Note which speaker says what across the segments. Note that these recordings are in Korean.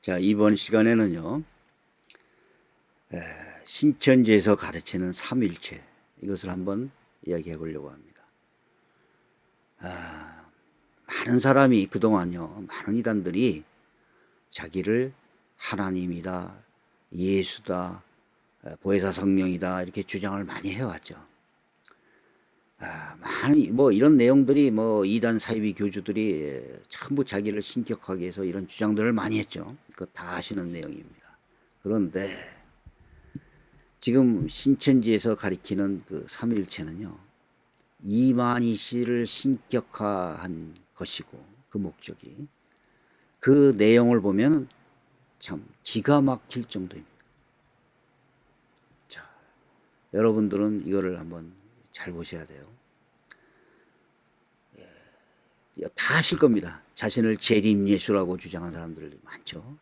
Speaker 1: 자, 이번 시간에는요, 신천지에서 가르치는 삼일체, 이것을 한번 이야기해 보려고 합니다. 많은 사람이 그동안요, 많은 이단들이 자기를 하나님이다, 예수다, 보혜사 성령이다, 이렇게 주장을 많이 해왔죠. 많이, 이런 내용들이, 이단 사이비 교주들이 전부 자기를 신격하게 해서 이런 주장들을 많이 했죠. 그거 다 아시는 내용입니다. 그런데, 지금 신천지에서 가리키는 그 삼일체는요, 이만희 씨를 신격화한 것이고, 그 목적이. 그 내용을 보면 참 기가 막힐 정도입니다. 자, 여러분들은 이거를 한번 잘 보셔야 돼요. 다 아실 겁니다. 자신을 재림 예수라고 주장한 사람들이 많죠.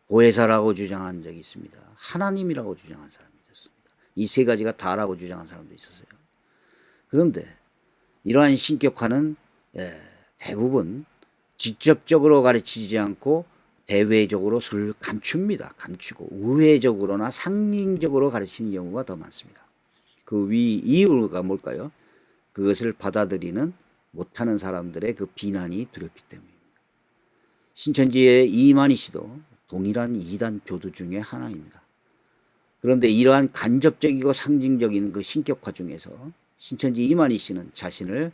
Speaker 1: 보혜사라고 주장한 적이 있습니다. 하나님이라고 주장한 사람이 있었습니다. 이 세 가지가 다라고 주장한 사람도 있었어요. 그런데 이러한 신격화는 대부분 직접적으로 가르치지 않고 대외적으로 술 감춥니다. 감추고 우회적으로나 상징적으로 가르치는 경우가 더 많습니다. 그 이유가 뭘까요? 그것을 받아들이는 못하는 사람들의 그 비난이 두렵기 때문입니다. 신천지의 이만희 씨도 동일한 이단 교도 중에 하나입니다. 그런데 이러한 간접적이고 상징적인 그 신격화 중에서 신천지 이만희 씨는 자신을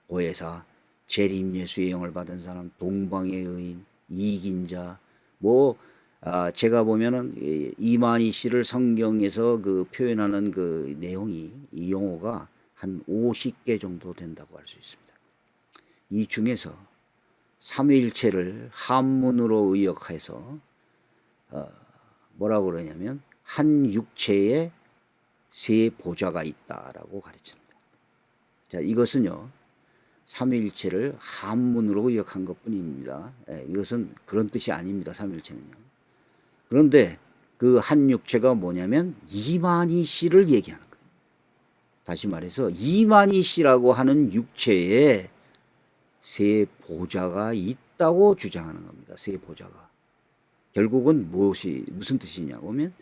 Speaker 1: 보혜사, 재림 예수의 영을 받은 사람, 동방의 의인, 이긴 자, 제가 보면은 이만희 씨를 성경에서 그 표현하는 그 내용이, 이 용어가 한 50개 정도 된다고 할 수 있습니다. 이 중에서 삼위일체를 한문으로 의역해서 뭐라고 그러냐면 한 육체에 세 보좌가 있다라고 가르칩니다. 자, 이것은요, 삼위일체를 한문으로 의역한 것뿐입니다. 이것은 그런 뜻이 아닙니다. 삼위일체는요. 그런데 그 한 육체가 뭐냐면 이만희 씨를 얘기하는 거예요. 다시 말해서 이만희 씨라고 하는 육체에 세 보좌가 있다고 주장하는 겁니다. 세 보좌가. 결국은 무슨 뜻이냐 보면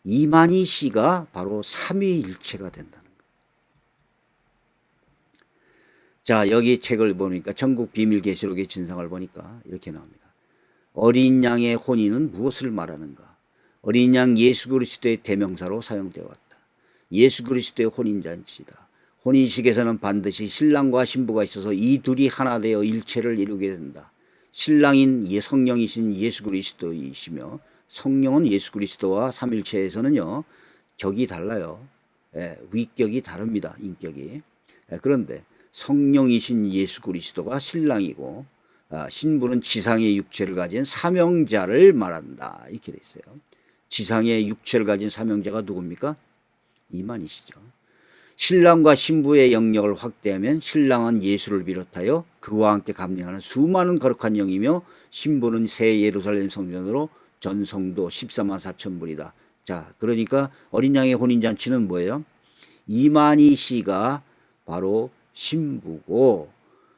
Speaker 1: 이만희 씨가 바로 삼위일체가 된다는 거예요. 자, 여기 책을 보니까 전국 비밀계시록의 진상을 보니까 이렇게 나옵니다. 어린 양의 혼인은 무엇을 말하는가? 어린 양 예수 그리스도의 대명사로 사용되어 왔다. 예수 그리스도의 혼인잔치다. 혼인식에서는 반드시 신랑과 신부가 있어서 이 둘이 하나 되어 일체를 이루게 된다. 신랑인 성령이신 예수 그리스도이시며 성령은 예수 그리스도와 삼일체에서는요, 격이 달라요. 위격이 다릅니다. 인격이. 그런데 성령이신 예수 그리스도가 신랑이고 신부는 지상의 육체를 가진 사명자를 말한다. 이렇게 돼 있어요. 지상의 육체를 가진 사명자가 누굽니까? 이만희시죠. 신랑과 신부의 영역을 확대하면 신랑은 예수를 비롯하여 그와 함께 감리하는 수많은 거룩한 영이며 신부는 새 예루살렘 성전으로 전 성도 14만 4천 분이다. 자, 그러니까 어린 양의 혼인잔치는 뭐예요? 이만희 씨가 바로 신부고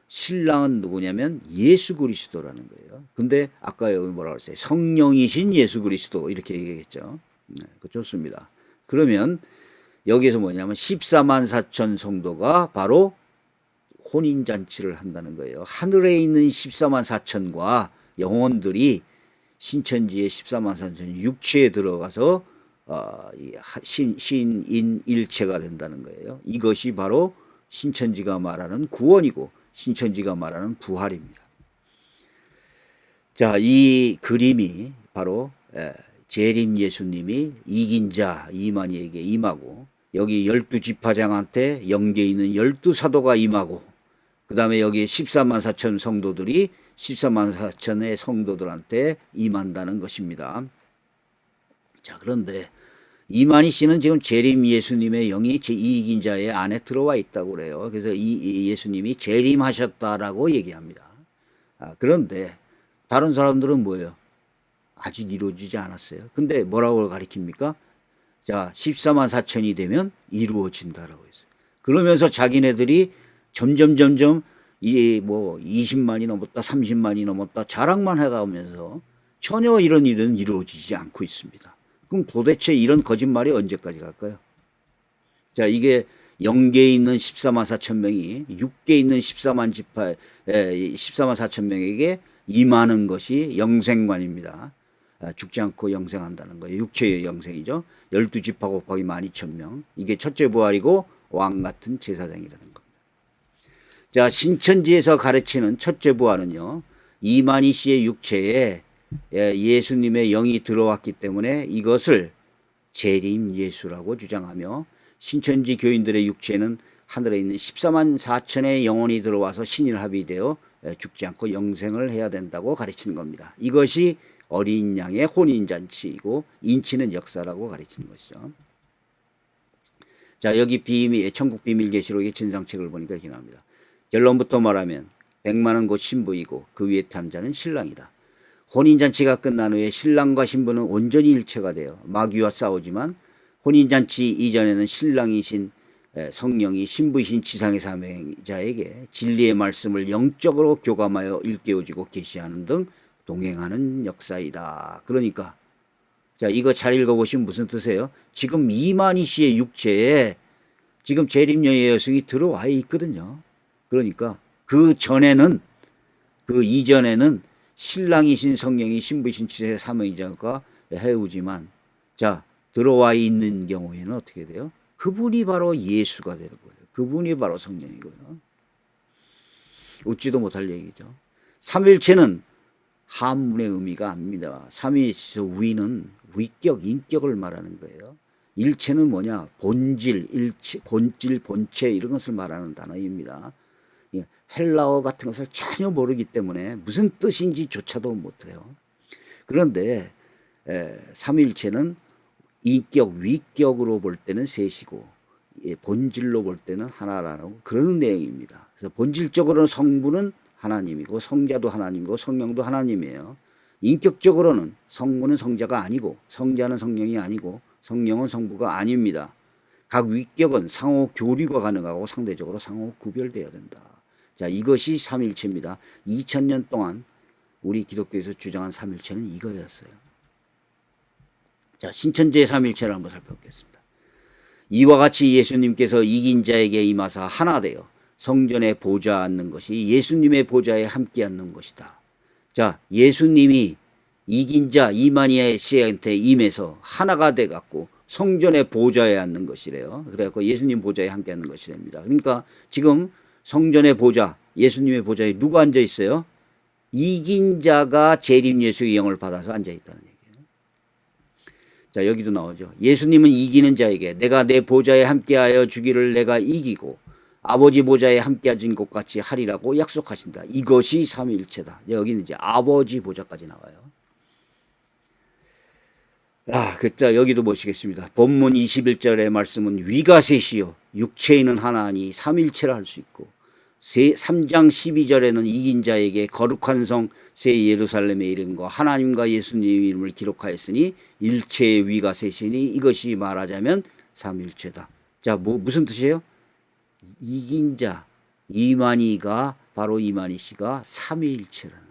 Speaker 1: 신랑은 누구냐면 예수 그리스도라는 거예요. 근데 아까 여기 뭐라고 했어요? 성령이신 예수 그리스도 이렇게 얘기했죠. 좋습니다. 그러면 여기서 뭐냐면 14만 4천 성도가 바로 혼인잔치를 한다는 거예요. 하늘에 있는 14만 4천과 영혼들이 신천지의 14만 4천 육체에 들어가서 신인일체가 된다는 거예요. 이것이 바로 신천지가 말하는 구원이고 신천지가 말하는 부활입니다. 자, 이 그림이 바로 재림 예수님이 이긴 자 이만희에게 임하고 여기 12지파장한테 영계에 있는 12사도가 임하고 그 다음에 여기 14만 4천 성도들이 14만 4천의 성도들한테 임한다는 것입니다. 자, 그런데 이만희 씨는 지금 재림 예수님의 영이 이긴 자의 안에 들어와 있다고 그래요. 그래서 이 예수님이 재림하셨다라고 얘기합니다. 그런데 다른 사람들은 뭐예요? 아직 이루어지지 않았어요. 근데 뭐라고 가리킵니까? 자, 14만 4천이 되면 이루어진다라고 했어요. 그러면서 자기네들이 점점 20만이 넘었다, 30만이 넘었다 자랑만 해가면서 전혀 이런 일은 이루어지지 않고 있습니다. 그럼 도대체 이런 거짓말이 언제까지 갈까요? 자, 이게 0개 있는 14만 4천 명이 6개 있는 14만 4천 명에게 임하는 것이 영생관입니다. 죽지 않고 영생한다는 거예요. 육체의 영생이죠. 12지파 곱하기 12,000명. 이게 첫째 부활이고 왕 같은 제사장이라는 겁니다. 자, 신천지에서 가르치는 첫째 부활은요, 이만희 씨의 육체에 예수님의 영이 들어왔기 때문에 이것을 재림 예수라고 주장하며, 신천지 교인들의 육체는 하늘에 있는 14만 4천의 영혼이 들어와서 신일합이 되어 죽지 않고 영생을 해야 된다고 가르치는 겁니다. 이것이 어린 양의 혼인잔치이고 인치는 역사라고 가르치는 것이죠. 자, 여기 천국 비밀계시록의 진상책을 보니까 이렇게 나옵니다. 결론부터 말하면 100만은 곧 신부이고 그 위에 탄 자는 신랑이다. 혼인잔치가 끝난 후에 신랑과 신부는 온전히 일체가 되어 마귀와 싸우지만, 혼인잔치 이전에는 신랑이신 성령이 신부이신 지상의 사명자에게 진리의 말씀을 영적으로 교감하여 일깨워주고 계시하는 등 동행하는 역사이다. 그러니까 자, 이거 잘 읽어보시면 무슨 뜻이에요? 지금 이만희 씨의 육체에 지금 재림녀의 여성이 들어와 있거든요. 그러니까 그 이전에는 신랑이신 성령이 신부이신 지상의 사명자가 해오지만, 자, 들어와 있는 경우에는 어떻게 돼요? 그분이 바로 예수가 되는 거예요. 그분이 바로 성령이고요. 웃지도 못할 얘기죠. 삼일체는 한문의 의미가 아닙니다. 삼일체 위는 위격, 인격을 말하는 거예요. 일체는 뭐냐? 본질, 일체, 본질, 본체 이런 것을 말하는 단어입니다. 헬라어 같은 것을 전혀 모르기 때문에 무슨 뜻인지조차도 못해요. 그런데 삼일체는 인격, 위격으로 볼 때는 셋이고 본질로 볼 때는 하나라는 그런 내용입니다. 그래서 본질적으로는 성부는 하나님이고 성자도 하나님이고 성령도 하나님이에요. 인격적으로는 성부는 성자가 아니고 성자는 성령이 아니고 성령은 성부가 아닙니다. 각 위격은 상호 교류가 가능하고 상대적으로 상호 구별되어야 된다. 자, 이것이 삼일체입니다. 2000년 동안 우리 기독교에서 주장한 삼일체는 이거였어요. 자, 신천지의 삼일체를 한번 살펴보겠습니다. 이와 같이 예수님께서 이긴 자에게 임하사 하나 되어 성전에 보좌 앉는 것이 예수님의 보좌에 함께 앉는 것이다. 자, 예수님이 이긴 자 이만희 씨한테 임해서 하나가 돼 갖고 성전의 보좌에 앉는 것이래요. 그래갖고 예수님 보좌에 함께 앉는 것이랍니다. 그러니까 지금 성전의 보좌, 예수님의 보좌에 누가 앉아 있어요? 이긴 자가 재림 예수의 영을 받아서 앉아 있다는 얘기예요. 자, 여기도 나오죠. 예수님은 이기는 자에게 내가 내 보좌에 함께하여 주기를 내가 이기고 아버지 보좌에 함께 앉은 것 같이 하리라고 약속하신다. 이것이 삼위일체다. 여기는 이제 아버지 보좌까지 나와요. 그때 여기도 보시겠습니다. 본문 21절의 말씀은 위가 셋이요 육체인은 하나니 삼일체라 할 수 있고, 3장 12절에는 이긴 자에게 거룩한 성 새 예루살렘의 이름과 하나님과 예수님의 이름을 기록하였으니 일체의 위가 셋이니 이것이 말하자면 삼일체다. 자, 무슨 뜻이에요? 이긴 자 이만희가 바로 이만희 씨가 삼위일체라는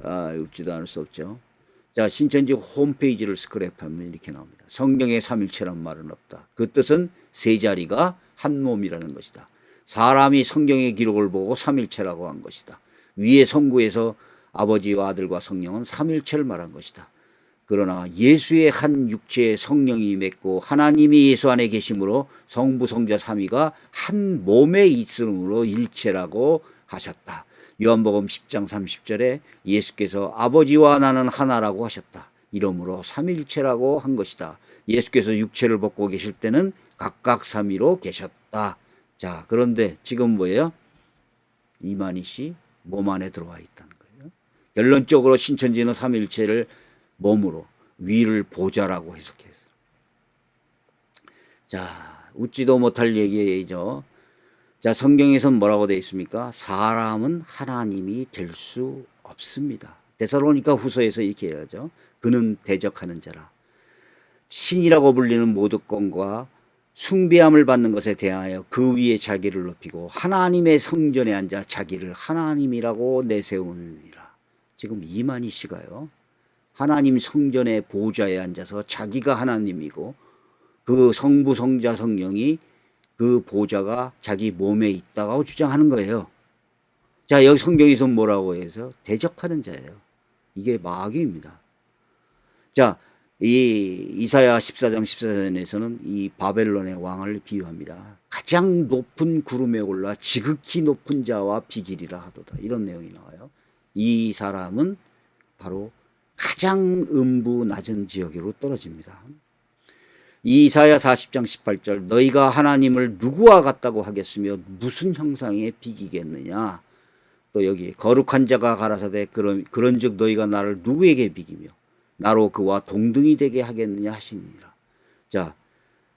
Speaker 1: 거예요. 웃지도 않을 수 없죠. 자, 신천지 홈페이지를 스크랩하면 이렇게 나옵니다. 성경에 삼일체란 말은 없다. 그 뜻은 세 자리가 한 몸이라는 것이다. 사람이 성경의 기록을 보고 삼일체라고 한 것이다. 위의 성구에서 아버지와 아들과 성령은 삼일체를 말한 것이다. 그러나 예수의 한 육체에 성령이 맺고 하나님이 예수 안에 계심으로 성부 성자 삼위가 한 몸에 있음으로 일체라고 하셨다. 요한복음 10장 30절에 예수께서 아버지와 나는 하나라고 하셨다. 이러므로 삼일체라고 한 것이다. 예수께서 육체를 벗고 계실 때는 각각 삼위로 계셨다. 자, 그런데 지금 뭐예요? 이만희 씨 몸 안에 들어와 있다는 거예요. 결론적으로 신천지는 삼일체를 몸으로 위를 보좌라고 해석했어요. 자, 웃지도 못할 얘기죠. 자, 성경에서는 뭐라고 되어 있습니까? 사람은 하나님이 될 수 없습니다. 데살로니가 후서에서 이렇게 해야죠. 그는 대적하는 자라. 신이라고 불리는 모독권과 숭배함을 받는 것에 대하여 그 위에 자기를 높이고 하나님의 성전에 앉아 자기를 하나님이라고 내세우느니라. 지금 이만희 씨가요. 하나님 성전의 보좌에 앉아서 자기가 하나님이고 그 성부, 성자, 성령이 그 보좌가 자기 몸에 있다고 주장하는 거예요. 자, 여기 성경에서 뭐라고 해서 대적하는 자예요. 이게 마귀입니다. 자, 이 이사야 14장 14절에서는 이 바벨론의 왕을 비유합니다. 가장 높은 구름에 올라 지극히 높은 자와 비길이라 하도다. 이런 내용이 나와요. 이 사람은 바로 가장 음부 낮은 지역으로 떨어집니다. 이사야 40장 18절 너희가 하나님을 누구와 같다고 하겠으며 무슨 형상에 비기겠느냐. 또 여기 거룩한 자가 가라사대 그런즉 너희가 나를 누구에게 비기며 나로 그와 동등이 되게 하겠느냐 하시니라. 자,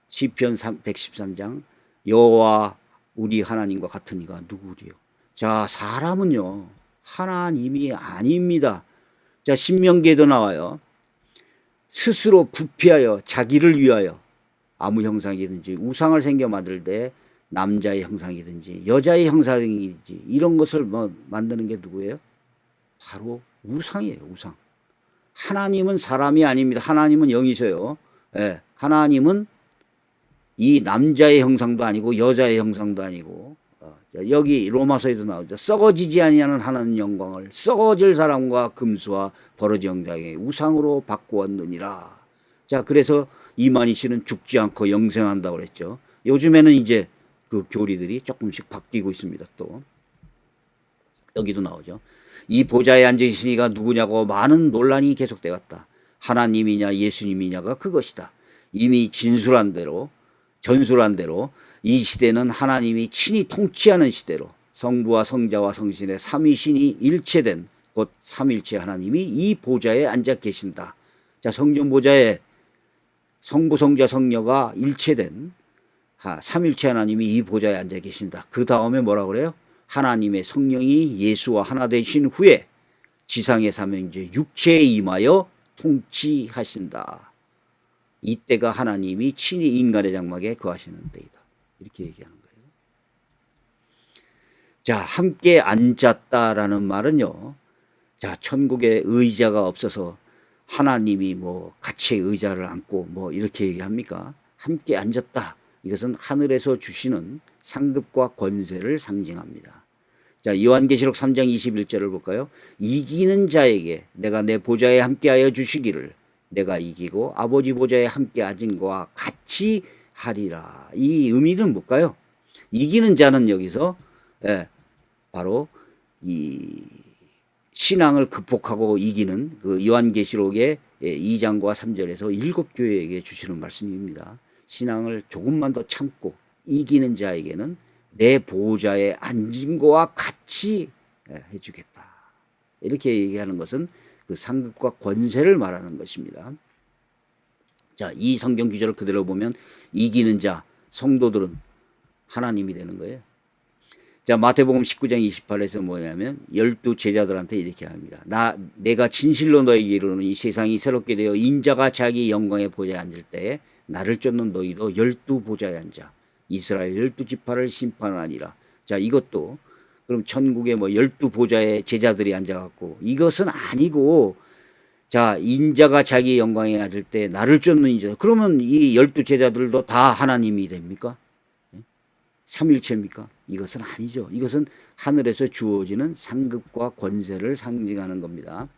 Speaker 1: 시편 113장 여호와 우리 하나님과 같은 이가 누구리요. 자, 사람은요 하나님이 아닙니다. 자, 신명기에도 나와요. 스스로 부패하여 자기를 위하여 아무 형상이든지 우상을 생겨 만들 때 남자의 형상이든지 여자의 형상이든지 이런 것을 만드는 게 누구예요? 바로 우상이에요. 우상. 하나님은 사람이 아닙니다. 하나님은 영이세요. 예, 하나님은 이 남자의 형상도 아니고 여자의 형상도 아니고 여기 로마서에도 나오죠. 썩어지지 아니하는 하나님 영광을 썩어질 사람과 금수와 버러지 형상의 우상으로 바꾸었느니라. 자, 그래서 이만희 씨는 죽지 않고 영생한다고 그랬죠. 요즘에는 이제 그 교리들이 조금씩 바뀌고 있습니다. 또 여기도 나오죠. 이 보좌에 앉으시니가 누구냐고 많은 논란이 계속되었다. 하나님이냐 예수님이냐가 그것이다. 이미 전술한 대로 이 시대는 하나님이 친히 통치하는 시대로 성부와 성자와 성신의 삼위신이 일체된 곧 삼일체 하나님이 이 보좌에 앉아 계신다. 자, 성전 보좌에 성부, 성자, 성녀가 일체된 삼일체 하나님이 이 보좌에 앉아 계신다. 그 다음에 뭐라고 그래요? 하나님의 성령이 예수와 하나 되신 후에 지상의 삼형제 육체에 임하여 통치하신다. 이때가 하나님이 친히 인간의 장막에 거하시는 때이다. 이렇게 얘기하는 거예요. 자, 함께 앉았다라는 말은요. 자, 천국에 의자가 없어서 하나님이 뭐 같이 의자를 앉고 이렇게 얘기합니까? 함께 앉았다. 이것은 하늘에서 주시는 상급과 권세를 상징합니다. 자, 요한계시록 3장 21절을 볼까요? 이기는 자에게 내가 내 보좌에 함께하여 주시기를 내가 이기고 아버지 보좌에 함께 앉은 것과 같이 하리라. 이 의미는 뭘까요? 이기는 자는 여기서 바로 이 신앙을 극복하고 이기는 그 요한계시록의 2장과 3절에서 7교회에게 주시는 말씀입니다. 신앙을 조금만 더 참고 이기는 자에게는 내 보좌에 앉은 것과 같이 해주겠다. 이렇게 얘기하는 것은 그 상급과 권세를 말하는 것입니다. 자, 이 성경 구절을 그대로 보면 이기는 자, 성도들은 하나님이 되는 거예요. 자, 마태복음 19장 28에서 뭐냐면 12 제자들한테 이렇게 합니다. 내가 진실로 너희에게 이르노니 이 세상이 새롭게 되어 인자가 자기 영광의 보좌에 앉을 때에 나를 쫓는 너희도 12 보좌에 앉아 이스라엘 12지파를 심판하니라. 자, 이것도 그럼 천국에 12 보좌에 제자들이 앉아갖고 이것은 아니고 자, 인자가 자기 영광에 앉을 때 나를 쫓는 인자. 그러면 이 12 제자들도 다 하나님이 됩니까? 삼일체입니까? 이것은 아니죠. 이것은 하늘에서 주어지는 상급과 권세를 상징하는 겁니다.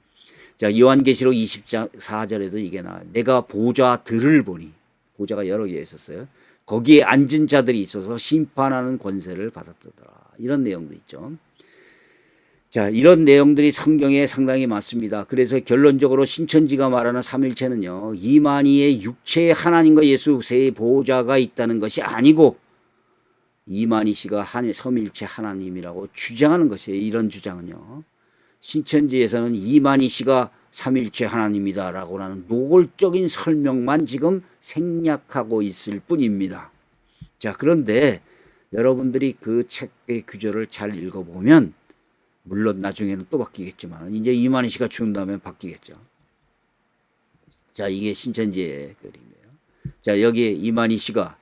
Speaker 1: 자, 요한계시록 24절에도 이게 나와요. 내가 보좌들을 보니, 보좌가 여러 개 있었어요. 거기에 앉은 자들이 있어서 심판하는 권세를 받았더라. 이런 내용도 있죠. 자, 이런 내용들이 성경에 상당히 많습니다. 그래서 결론적으로 신천지가 말하는 삼일체는요, 이만희의 육체의 하나님과 예수 세 보좌가 있다는 것이 아니고 이만희 씨가 삼일체 하나님이라고 주장하는 것이에요. 이런 주장은요. 신천지에서는 이만희 씨가 삼일체 하나님이다라고 하는 노골적인 설명만 지금 생략하고 있을 뿐입니다. 자, 그런데 여러분들이 그 책의 구절을 잘 읽어보면 물론 나중에는 또 바뀌겠지만 이제 이만희 씨가 죽는다면 바뀌겠죠. 자, 이게 신천지의 그림이에요. 자, 여기에 이만희 씨가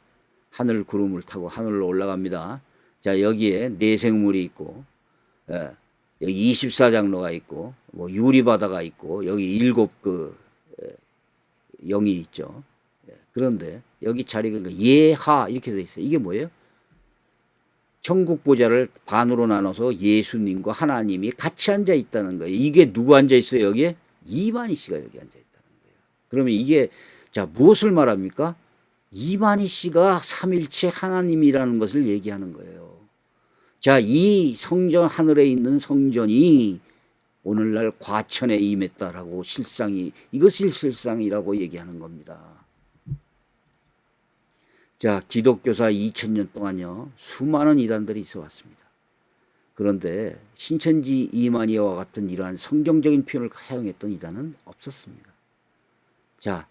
Speaker 1: 하늘 구름을 타고 하늘로 올라갑니다. 자, 여기에 내생물이 있고 여기 24장로가 있고 뭐 유리바다가 있고 여기 7 영이 있죠. 그런데 여기 자리가 예하 이렇게 돼 있어요. 이게 뭐예요? 천국 보좌를 반으로 나눠서 예수님과 하나님이 같이 앉아 있다는 거예요. 이게 누구 앉아 있어요? 여기에 이만희 씨가 여기 앉아 있다는 거예요. 그러면 이게 자 무엇을 말합니까? 이만희 씨가 삼일체 하나님이라는 것을 얘기하는 거예요. 자, 이 성전 하늘에 있는 성전이 오늘날 과천에 임했다라고 실상이 이것이 실상이라고 얘기하는 겁니다. 자, 기독교사 2000년 동안요 수많은 이단들이 있어 왔습니다. 그런데 신천지 이만희와 같은 이러한 성경적인 표현을 사용했던 이단은 없었습니다. 자,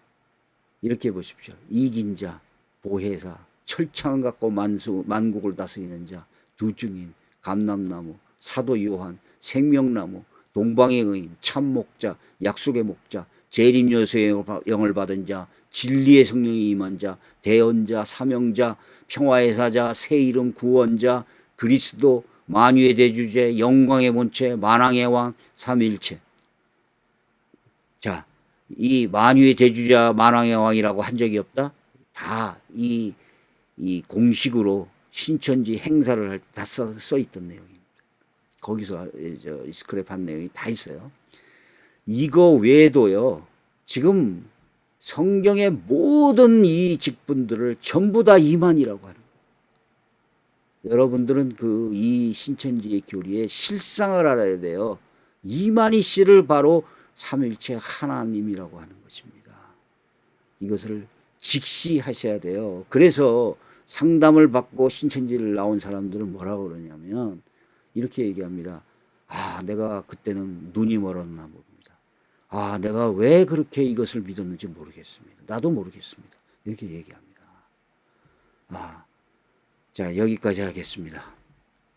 Speaker 1: 이렇게 보십시오. 이긴 자, 보혜사, 철창을 갖고 만국을 다스리는 자, 두증인, 감람나무, 사도 요한, 생명나무, 동방의 의인, 참목자, 약속의 목자, 재림여수의 영을 받은 자, 진리의 성령이 임한 자, 대언자, 사명자, 평화의 사자, 새 이름 구원자, 그리스도, 만유의 대주제, 영광의 본체, 만왕의 왕, 삼일체. 자, 이 만유의 대주자, 만왕의 왕이라고 한 적이 없다? 다 이 공식으로 신천지 행사를 할 때 다 써 있던 내용입니다. 거기서 스크랩한 내용이 다 있어요. 이거 외에도요, 지금 성경의 모든 이 직분들을 전부 다 이만이라고 하는 거예요. 여러분들은 이 신천지의 교리의 실상을 알아야 돼요. 이만희 씨를 바로 삼일체 하나님이라고 하는 것입니다. 이것을 직시하셔야 돼요. 그래서 상담을 받고 신천지를 나온 사람들은 뭐라고 그러냐면 이렇게 얘기합니다. 아, 내가 그때는 눈이 멀었나 봅니다. 아, 내가 왜 그렇게 이것을 믿었는지 모르겠습니다. 나도 모르겠습니다. 이렇게 얘기합니다. 자, 여기까지 하겠습니다.